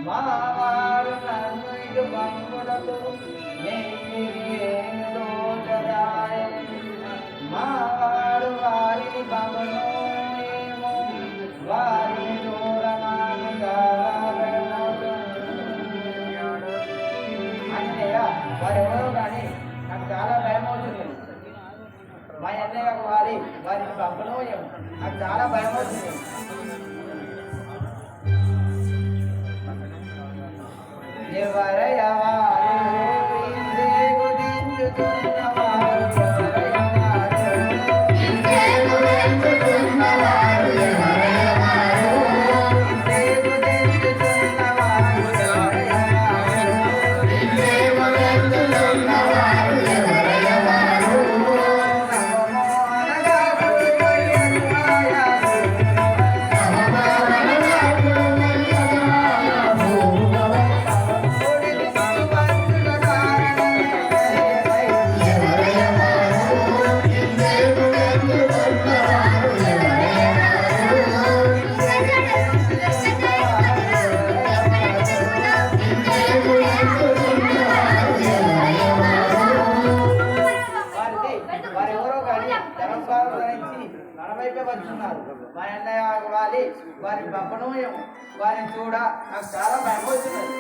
మావారు నన్ను ఇటు బంగులకు మావాడు వారిని బంగును ఏమో వారిని దూరమానగా అన్నయ్య వారెవరో కానీ నాకు చాలా భయం అవుతుంది. మా అన్నయ్య వారిని బంగును ఏమో నాకు చాలా భయం అవుతుంది. ఎవరయవారు ఇందే గుదించుతున్నవారు మా అన్నయ్య వారి పంపను వారిని చూడ నాకు చాలా భయం అవుతున్నది.